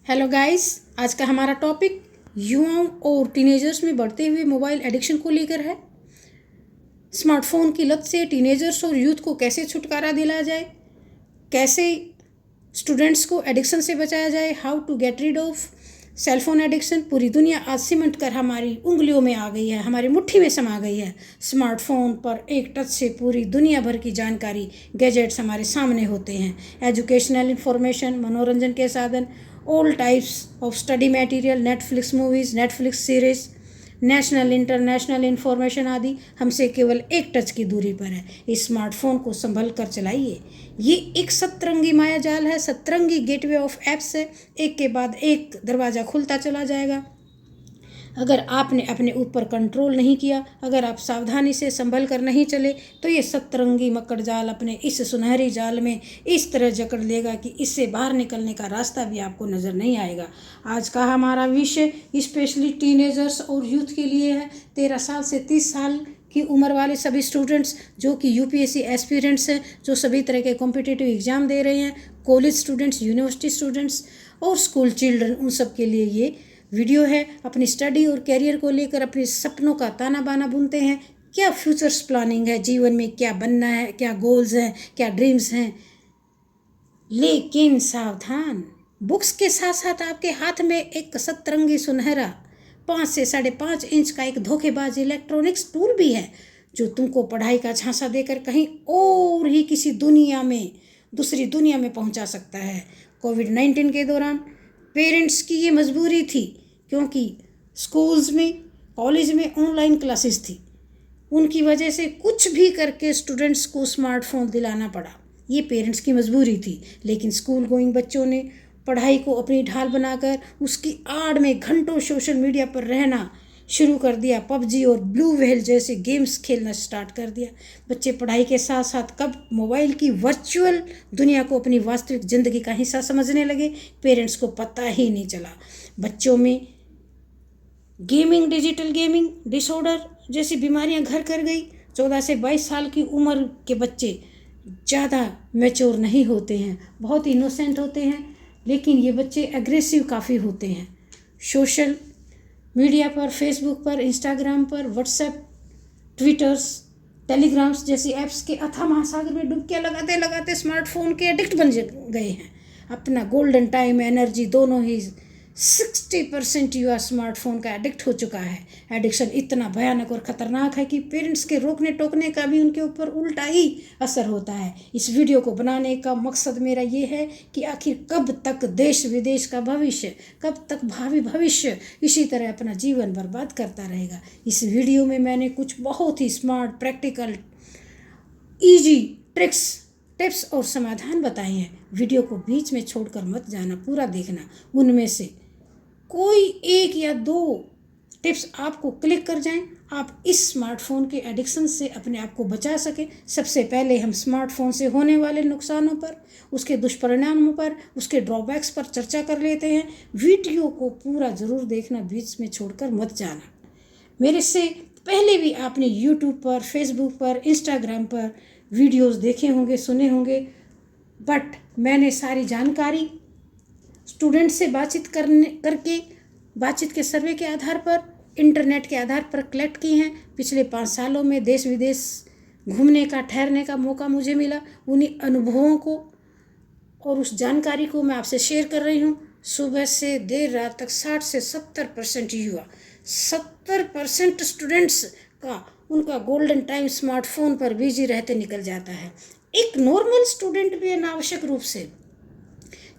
Hello guys, आज का हमारा टॉपिक युवाओं और टीनेजर्स में बढ़ते हुए मोबाइल एडिक्शन को लेकर है। स्मार्टफोन की लत से टीनेजर्स और यूथ को कैसे छुटकारा दिलाया जाए, कैसे स्टूडेंट्स को एडिक्शन से बचाया जाए, how to get rid of cellphone addiction. पूरी दुनिया आज सिमट कर हमारी उंगलियों में आ गई है, हमारी मुट्ठी में समा गई है। स्मार्टफोन पर एक टच से पूरी दुनिया भर की जानकारी, गैजेट्स हमारे सामने होते हैं। एजुकेशनल इंफॉर्मेशन, मनोरंजन के साधन, all types of study material, Netflix movies, Netflix series, national international information आदि हमसे केवल एक टच की दूरी पर है। इस स्मार्टफोन को संभल कर चलाइए। ये एक सतरंगी माया जाल है, सतरंगी गेटवे ऑफ ऐप्स है। एक के बाद एक दरवाज़ा खुलता चला जाएगा। अगर आपने अपने ऊपर कंट्रोल नहीं किया, अगर आप सावधानी से संभल कर नहीं चले, तो ये सतरंगी मकड़ जाल अपने इस सुनहरी जाल में इस तरह जकड़ लेगा कि इससे बाहर निकलने का रास्ता भी आपको नज़र नहीं आएगा। आज का हमारा विषय स्पेशली टीनेजर्स और यूथ के लिए है। 13 साल से 30 साल की उम्र वाले सभी स्टूडेंट्स जो कि यूपीएससी एस्पिरेंट्स हैं, जो सभी तरह के कॉम्पिटिटिव एग्ज़ाम दे रहे हैं, कॉलेज स्टूडेंट्स, यूनिवर्सिटी स्टूडेंट्स और स्कूल चिल्ड्रन, उन सब के लिए ये वीडियो है। अपनी स्टडी और कैरियर को लेकर अपने सपनों का ताना बाना बुनते हैं। क्या फ्यूचर्स प्लानिंग है, जीवन में क्या बनना है, क्या गोल्स हैं, क्या ड्रीम्स हैं। लेकिन सावधान, बुक्स के साथ साथ आपके हाथ में एक सतरंगी सुनहरा 5 से 5.5 इंच का एक धोखेबाज इलेक्ट्रॉनिक्स टूल भी है, जो तुमको पढ़ाई का झांसा देकर कहीं और ही किसी दुनिया में, दूसरी दुनिया में पहुंचा सकता है। कोविड-19 के दौरान पेरेंट्स की ये मजबूरी थी, क्योंकि स्कूल्स में, कॉलेज में ऑनलाइन क्लासेस थी। उनकी वजह से कुछ भी करके स्टूडेंट्स को स्मार्टफोन दिलाना पड़ा। ये पेरेंट्स की मजबूरी थी। लेकिन स्कूल गोइंग बच्चों ने पढ़ाई को अपनी ढाल बनाकर उसकी आड़ में घंटों सोशल मीडिया पर रहना शुरू कर दिया। पबजी और ब्लू व्हेल जैसे गेम्स खेलना स्टार्ट कर दिया। बच्चे पढ़ाई के साथ साथ कब मोबाइल की वर्चुअल दुनिया को अपनी वास्तविक ज़िंदगी का हिस्सा समझने लगे, पेरेंट्स को पता ही नहीं चला। बच्चों में गेमिंग, डिजिटल गेमिंग डिसऑर्डर जैसी बीमारियां घर कर गई। 14 से 22 साल की उम्र के बच्चे ज़्यादा मैच्योर नहीं होते हैं, बहुत इनोसेंट होते हैं, लेकिन ये बच्चे एग्रेसिव काफ़ी होते हैं। सोशल मीडिया पर, फेसबुक पर, इंस्टाग्राम पर, व्हाट्सएप, ट्विटर्स, टेलीग्राम्स जैसी ऐप्स के अथाह महासागर में डुबकियां लगाते लगाते स्मार्टफोन के एडिक्ट बन गए हैं। अपना गोल्डन टाइम, एनर्जी दोनों ही 60% युवा स्मार्टफोन का एडिक्ट हो चुका है। एडिक्शन इतना भयानक और ख़तरनाक है कि पेरेंट्स के रोकने टोकने का भी उनके ऊपर उल्टा ही असर होता है। इस वीडियो को बनाने का मकसद मेरा ये है कि आखिर कब तक देश विदेश का भविष्य, कब तक भावी भविष्य इसी तरह अपना जीवन बर्बाद करता रहेगा। इस वीडियो में मैंने कुछ बहुत ही smart, practical, easy tricks, tips और समाधान बताए हैं। वीडियो को बीच में छोड़कर मत जाना, पूरा देखना। उनमें से कोई एक या 2 टिप्स आपको क्लिक कर जाएं, आप इस स्मार्टफोन के एडिक्शन से अपने आप को बचा सकें। सबसे पहले हम स्मार्टफोन से होने वाले नुकसानों पर, उसके दुष्परिणामों पर, उसके ड्रॉबैक्स पर चर्चा कर लेते हैं। वीडियो को पूरा ज़रूर देखना, बीच में छोड़कर मत जाना। मेरे से पहले भी आपने यूट्यूब पर, फेसबुक पर, इंस्टाग्राम पर वीडियोस देखे होंगे, सुने होंगे, बट मैंने सारी जानकारी स्टूडेंट से बातचीत के सर्वे के आधार पर, इंटरनेट के आधार पर कलेक्ट की हैं। पिछले 5 सालों में देश विदेश घूमने का, ठहरने का मौका मुझे मिला। उन्हीं अनुभवों को और उस जानकारी को मैं आपसे शेयर कर रही हूँ। सुबह से देर रात तक 60 से 70% युवा, 70% स्टूडेंट्स का उनका गोल्डन टाइम स्मार्टफोन पर बिजी रहते निकल जाता है। एक नॉर्मल स्टूडेंट भी अनावश्यक रूप से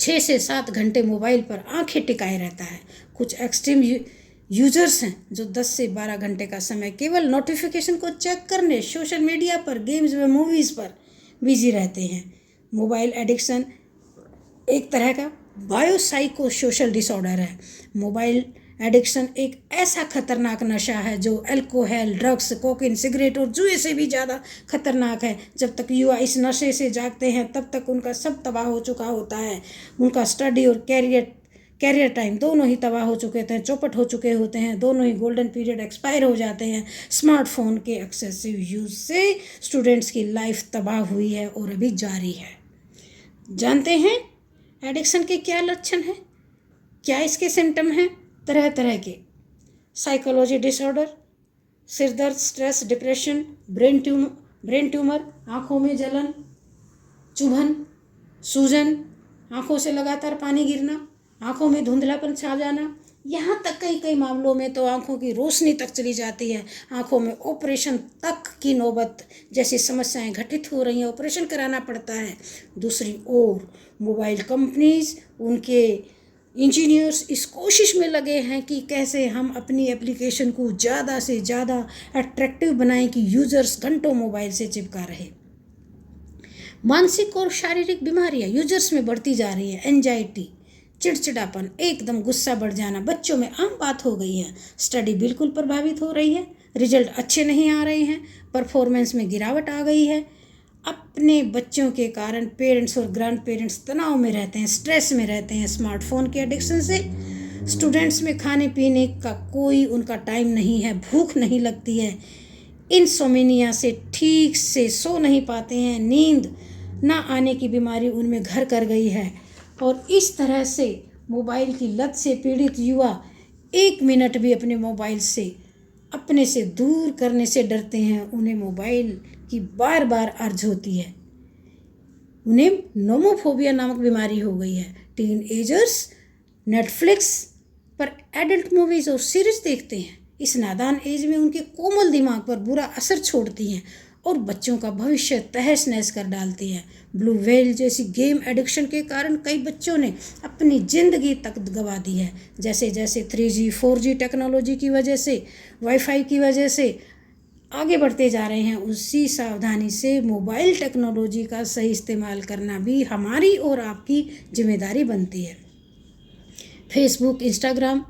6 से 7 घंटे मोबाइल पर आंखें टिकाए रहता है। कुछ एक्सट्रीम यूजर्स हैं जो 10 से 12 घंटे का समय केवल नोटिफिकेशन को चेक करने, सोशल मीडिया पर, गेम्स व मूवीज़ पर बिजी रहते हैं। मोबाइल एडिक्शन एक तरह का बायोसाइको सोशल डिसऑर्डर है। मोबाइल एडिक्शन एक ऐसा खतरनाक नशा है जो अल्कोहल, ड्रग्स, कोकीन, सिगरेट और जुए से भी ज़्यादा खतरनाक है। जब तक युवा इस नशे से जागते हैं, तब तक उनका सब तबाह हो चुका होता है। उनका स्टडी और कैरियर टाइम दोनों ही तबाह हो चुके थे, चौपट हो चुके होते हैं। दोनों ही गोल्डन पीरियड एक्सपायर हो जाते हैं। स्मार्टफोन के एक्सेसिव यूज़ से स्टूडेंट्स की लाइफ तबाह हुई है और अभी जारी है। जानते हैं एडिक्शन के क्या लक्षण हैं? क्या इसके सिम्टम हैं? तरह तरह के साइकोलॉजी डिसऑर्डर, सिर दर्द, स्ट्रेस, डिप्रेशन, ब्रेन ट्यूमर, आँखों में जलन, चुभन, सूजन, आँखों से लगातार पानी गिरना, आँखों में धुंधलापन छा जाना, यहाँ तक कई कई मामलों में तो आँखों की रोशनी तक चली जाती है, आँखों में ऑपरेशन तक की नौबत जैसी समस्याएं घटित हो रही हैं, ऑपरेशन कराना पड़ता है। दूसरी ओर मोबाइल कंपनीज, उनके इंजीनियर्स इस कोशिश में लगे हैं कि कैसे हम अपनी एप्लीकेशन को ज़्यादा से ज़्यादा अट्रैक्टिव बनाएं कि यूज़र्स घंटों मोबाइल से चिपका रहे। मानसिक और शारीरिक बीमारियां यूजर्स में बढ़ती जा रही है। एंजाइटी, चिड़चिड़ापन, एकदम गुस्सा बढ़ जाना बच्चों में आम बात हो गई है। स्टडी बिल्कुल प्रभावित हो रही है, रिजल्ट अच्छे नहीं आ रहे हैं, परफॉर्मेंस में गिरावट आ गई है। अपने बच्चों के कारण पेरेंट्स और ग्रैंड पेरेंट्स तनाव में रहते हैं, स्ट्रेस में रहते हैं। स्मार्टफोन के एडिक्शन से स्टूडेंट्स में खाने पीने का कोई उनका टाइम नहीं है, भूख नहीं लगती है, इंसोमिनिया से ठीक से सो नहीं पाते हैं, नींद ना आने की बीमारी उनमें घर कर गई है। और इस तरह से मोबाइल की लत से पीड़ित युवा 1 मिनट भी अपने मोबाइल से अपने से दूर करने से डरते हैं। उन्हें मोबाइल की बार बार अर्ज होती है, उन्हें नोमोफोबिया नामक बीमारी हो गई है। टीन एजर्स नेटफ्लिक्स पर एडल्ट मूवीज़ और सीरीज देखते हैं, इस नादान एज में उनके कोमल दिमाग पर बुरा असर छोड़ती हैं और बच्चों का भविष्य तहस नहस कर डालती हैं। ब्लू व्हेल जैसी गेम एडिक्शन के कारण कई बच्चों ने अपनी ज़िंदगी तक गंवा दी है। जैसे जैसे 3G 4G टेक्नोलॉजी की वजह से, वाईफाई की वजह से आगे बढ़ते जा रहे हैं, उसी सावधानी से मोबाइल टेक्नोलॉजी का सही इस्तेमाल करना भी हमारी और आपकी जिम्मेदारी बनती है। फेसबुक, इंस्टाग्राम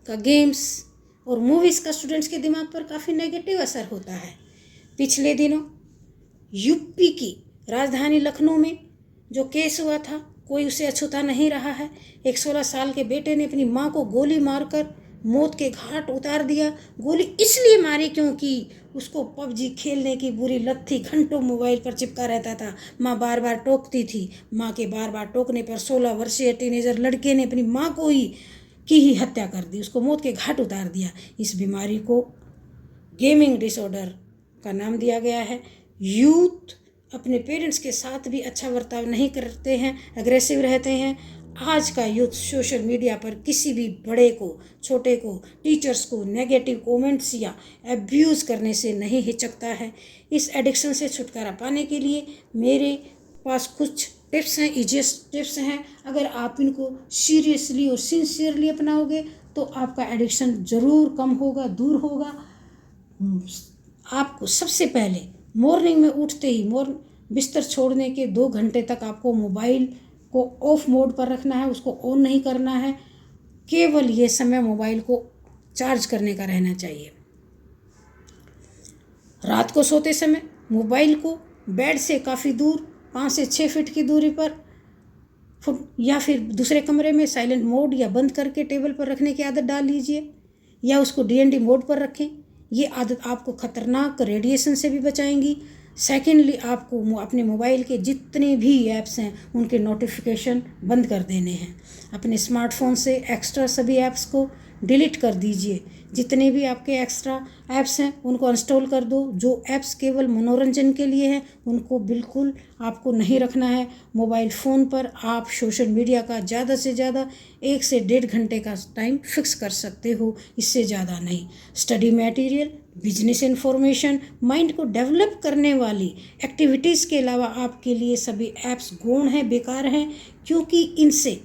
का गेम्स और मूवीज़ का स्टूडेंट्स के दिमाग पर काफ़ी नेगेटिव असर होता है। पिछले दिनों यूपी की राजधानी लखनऊ में जो केस हुआ था, कोई उसे अछूता नहीं रहा है। एक 16 साल के बेटे ने अपनी मां को गोली मारकर मौत के घाट उतार दिया। गोली इसलिए मारी क्योंकि उसको पबजी खेलने की बुरी लत थी, घंटों मोबाइल पर चिपका रहता था। माँ बार बार टोकती थी, माँ के बार बार टोकने पर 16 वर्षीय टीनेजर लड़के ने अपनी माँ को ही हत्या कर दी, उसको मौत के घाट उतार दिया। इस बीमारी को गेमिंग डिसऑर्डर का नाम दिया गया है। यूथ अपने पेरेंट्स के साथ भी अच्छा बर्ताव नहीं करते हैं, अग्रेसिव रहते हैं। आज का यूथ सोशल मीडिया पर किसी भी बड़े को, छोटे को, टीचर्स को नेगेटिव कमेंट्स या अब्यूज़ करने से नहीं हिचकता है। इस एडिक्शन से छुटकारा पाने के लिए मेरे पास कुछ टिप्स हैं, ईजीएस्ट टिप्स हैं। अगर आप इनको सीरियसली और सिंसियरली अपनाओगे तो आपका एडिक्शन ज़रूर कम होगा, दूर होगा। आपको सबसे पहले मॉर्निंग में उठते ही बिस्तर छोड़ने के 2 घंटे तक आपको मोबाइल को ऑफ मोड पर रखना है, उसको ऑन नहीं करना है। केवल ये समय मोबाइल को चार्ज करने का रहना चाहिए। रात को सोते समय मोबाइल को बेड से काफ़ी दूर 5 से 6 फीट की दूरी पर या फिर दूसरे कमरे में साइलेंट मोड या बंद करके टेबल पर रखने की आदत डाल लीजिए, या उसको DND मोड पर रखें। ये आदत आपको खतरनाक रेडिएशन से भी बचाएंगी। सेकेंडली, आपको अपने मोबाइल के जितने भी ऐप्स हैं उनके नोटिफिकेशन बंद कर देने हैं। अपने स्मार्टफोन से एक्स्ट्रा सभी ऐप्स को डिलीट कर दीजिए। जितने भी आपके एक्स्ट्रा ऐप्स हैं उनको इंस्टॉल कर दो। जो ऐप्स केवल मनोरंजन के लिए हैं उनको बिल्कुल आपको नहीं रखना है। मोबाइल फ़ोन पर आप सोशल मीडिया का ज़्यादा से ज़्यादा 1 से 1.5 घंटे का टाइम फिक्स कर सकते हो, इससे ज़्यादा नहीं। Study material, business information, mind को डेवलप करने वाली एक्टिविटीज़ के अलावा आपके लिए सभी ऐप्स गौण हैं, बेकार हैं, क्योंकि इनसे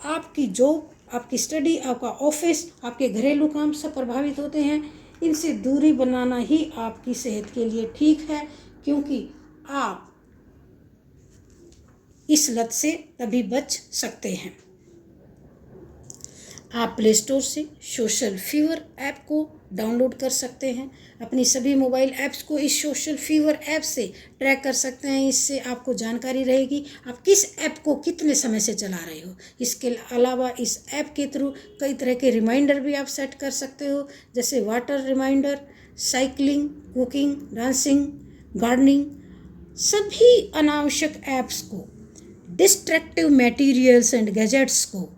आपकी जॉब, आपकी स्टडी, आपका ऑफिस, आपके घरेलू काम सब प्रभावित होते हैं। इनसे दूरी बनाना ही आपकी सेहत के लिए ठीक है, क्योंकि आप इस लत से तभी बच सकते हैं। आप प्ले स्टोर से सोशल फीवर ऐप को डाउनलोड कर सकते हैं। अपनी सभी मोबाइल ऐप्स को इस सोशल फीवर ऐप से ट्रैक कर सकते हैं। इससे आपको जानकारी रहेगी आप किस ऐप को कितने समय से चला रहे हो। इसके अलावा इस ऐप के थ्रू कई तरह के रिमाइंडर भी आप सेट कर सकते हो, जैसे water reminder, cycling, cooking, dancing, gardening. सभी अनावश्यक ऐप्स को, डिस्ट्रैक्टिव मटेरियल्स एंड गैजेट्स को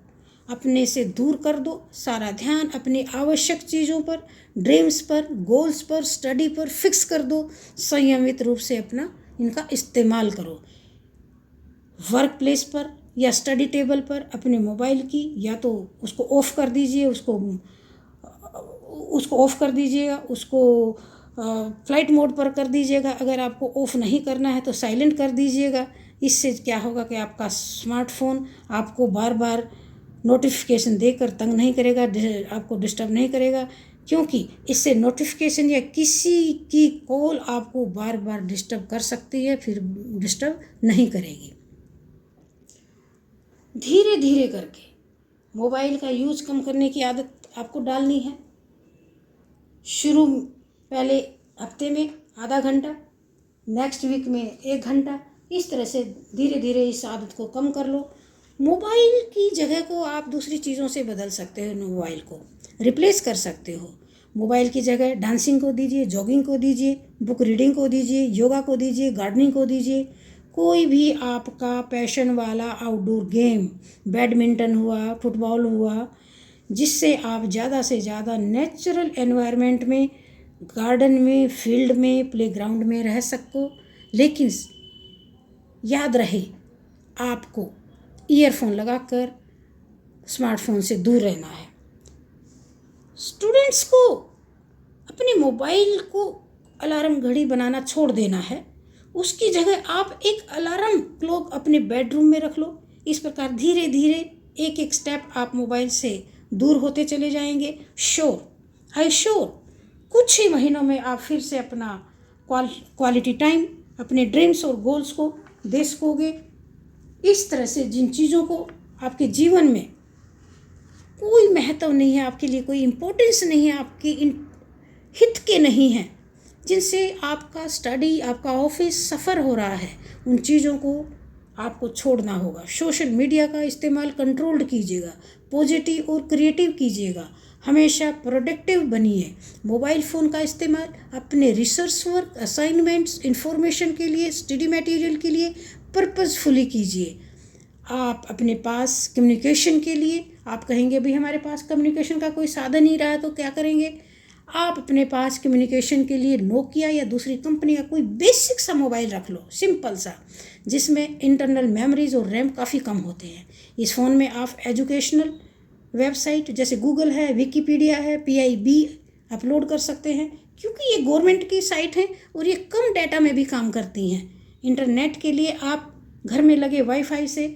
अपने से दूर कर दो। सारा ध्यान अपनी आवश्यक चीज़ों पर, ड्रीम्स पर, गोल्स पर, स्टडी पर फिक्स कर दो। संयमित रूप से अपना इनका इस्तेमाल करो। वर्क प्लेस पर या स्टडी टेबल पर अपने मोबाइल की या तो उसको ऑफ़ कर दीजिए, उसको ऑफ़ कर दीजिएगा, उसको फ्लाइट मोड पर कर दीजिएगा। अगर आपको ऑफ़ नहीं करना है तो साइलेंट कर दीजिएगा। इससे क्या होगा कि आपका स्मार्टफोन आपको बार बार नोटिफिकेशन देकर तंग नहीं करेगा, आपको डिस्टर्ब नहीं करेगा, क्योंकि इससे नोटिफिकेशन या किसी की कॉल आपको बार बार डिस्टर्ब कर सकती है, फिर डिस्टर्ब नहीं करेगी। धीरे धीरे करके मोबाइल का यूज कम करने की आदत आपको डालनी है। शुरू पहले हफ्ते में आधा घंटा, नेक्स्ट वीक में 1 घंटा, इस तरह से धीरे धीरे इस आदत को कम कर लो। मोबाइल की जगह को आप दूसरी चीज़ों से बदल सकते हो, मोबाइल को रिप्लेस कर सकते हो। मोबाइल की जगह डांसिंग को दीजिए, जॉगिंग को दीजिए, बुक रीडिंग को दीजिए, योगा को दीजिए, गार्डनिंग को दीजिए। कोई भी आपका पैशन वाला आउटडोर गेम, बैडमिंटन हुआ, फुटबॉल हुआ, जिससे आप ज़्यादा से ज़्यादा नेचुरल एनवायरनमेंट में, गार्डन में, फील्ड में, प्लेग्राउंड में रह सको। लेकिन याद रहे आपको ईयरफोन लगाकर स्मार्टफोन से दूर रहना है। स्टूडेंट्स को अपने मोबाइल को अलार्म घड़ी बनाना छोड़ देना है। उसकी जगह आप एक अलार्म क्लॉक अपने बेडरूम में रख लो। इस प्रकार धीरे धीरे एक एक स्टेप आप मोबाइल से दूर होते चले जाएंगे। श्योर कुछ ही महीनों में आप फिर से अपना क्वालिटी टाइम, अपने ड्रीम्स और गोल्स को दे सकोगे। इस तरह से जिन चीज़ों को आपके जीवन में कोई महत्व नहीं है, आपके लिए कोई इम्पोर्टेंस नहीं है, आपके हित के नहीं हैं, जिनसे आपका स्टडी, आपका ऑफिस सफ़र हो रहा है, उन चीज़ों को आपको छोड़ना होगा। सोशल मीडिया का इस्तेमाल कंट्रोल्ड कीजिएगा, पॉजिटिव और क्रिएटिव कीजिएगा, हमेशा प्रोडक्टिव बनिए। मोबाइल फ़ोन का इस्तेमाल अपने रिसर्च वर्क, असाइनमेंट्स, इंफॉर्मेशन के लिए, स्टडी मटेरियल के लिए पर्पसफुली कीजिए। आप अपने पास कम्युनिकेशन के लिए, आप कहेंगे भाई हमारे पास कम्युनिकेशन का कोई साधन नहीं रहा है तो क्या करेंगे? आप अपने पास कम्युनिकेशन के लिए नोकिया या दूसरी कंपनी का कोई बेसिक सा मोबाइल रख लो, सिंपल सा, जिसमें इंटरनल मेमोरीज और रैम काफ़ी कम होते हैं। इस फ़ोन में आप एजुकेशनल वेबसाइट जैसे गूगल है, विकीपीडिया है, PIB अपलोड कर सकते हैं, क्योंकि ये गवर्नमेंट की साइट है और ये कम डाटा में भी काम करती हैं। इंटरनेट के लिए आप घर में लगे वाईफाई से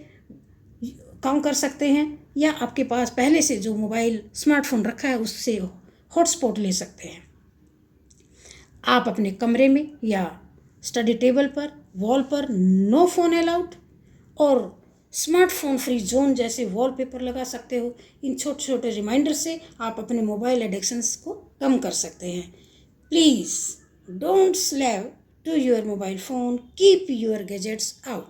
काम कर सकते हैं, या आपके पास पहले से जो मोबाइल स्मार्टफोन रखा है उससे हॉटस्पॉट ले सकते हैं। आप अपने कमरे में या स्टडी टेबल पर, वॉल पर नो फोन अलाउड और स्मार्टफोन फ्री जोन जैसे वॉलपेपर लगा सकते हो। इन छोटे छोटे रिमाइंडर से आप अपने मोबाइल एडिक्शंस को कम कर सकते हैं। Please don't slave to your mobile phone, keep your gadgets out.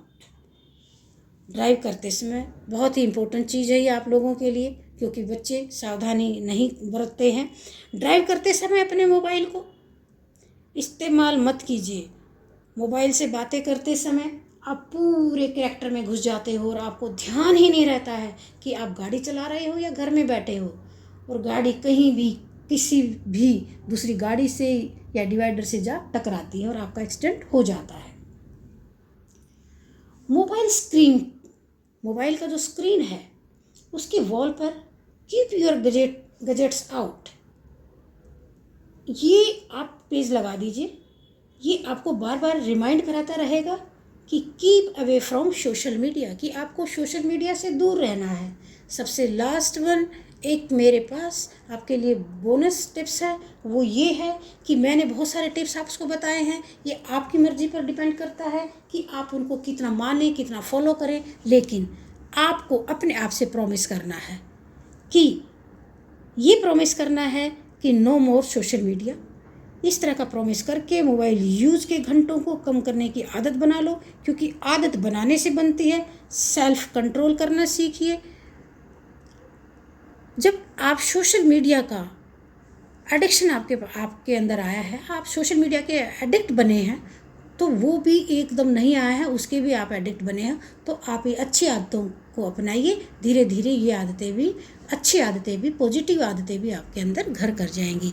Drive करते समय बहुत ही इम्पोर्टेंट चीज़ है ये आप लोगों के लिए, क्योंकि बच्चे सावधानी नहीं बरतते हैं। ड्राइव करते समय अपने मोबाइल को इस्तेमाल मत कीजिए। मोबाइल से बातें करते समय आप पूरे कैरेक्टर में घुस जाते हो और आपको ध्यान ही नहीं रहता है कि आप गाड़ी चला रहे हो या घर में बैठे हो, और गाड़ी कहीं भी किसी भी दूसरी गाड़ी से या डिवाइडर से जा टकराती है और आपका एक्सीडेंट हो जाता है। मोबाइल का जो स्क्रीन है उसके वॉल पर कीप योर गैजेट्स आउट, ये आप पेज लगा दीजिए। ये आपको बार बार रिमाइंड कराता रहेगा कि keep away from social media, कि आपको सोशल मीडिया से दूर रहना है। सबसे लास्ट वन, एक मेरे पास आपके लिए बोनस टिप्स है, वो ये है कि मैंने बहुत सारे टिप्स आपको बताए हैं, ये आपकी मर्ज़ी पर डिपेंड करता है कि आप उनको कितना मानें, कितना फॉलो करें, लेकिन आपको अपने आप से प्रॉमिस करना है कि नो मोर सोशल मीडिया। इस तरह का प्रॉमिस करके मोबाइल यूज़ के घंटों को कम करने की आदत बना लो, क्योंकि आदत बनाने से बनती है। सेल्फ कंट्रोल करना सीखिए। जब आप सोशल मीडिया का एडिक्शन आपके अंदर आया है, आप सोशल मीडिया के एडिक्ट बने हैं, तो वो भी एकदम नहीं आया है, उसके भी आप एडिक्ट बने हैं, तो आप ये अच्छी आदतों को अपनाइए। धीरे धीरे ये आदतें भी, अच्छी आदतें भी, पॉजिटिव आदतें भी आपके अंदर घर कर जाएंगी।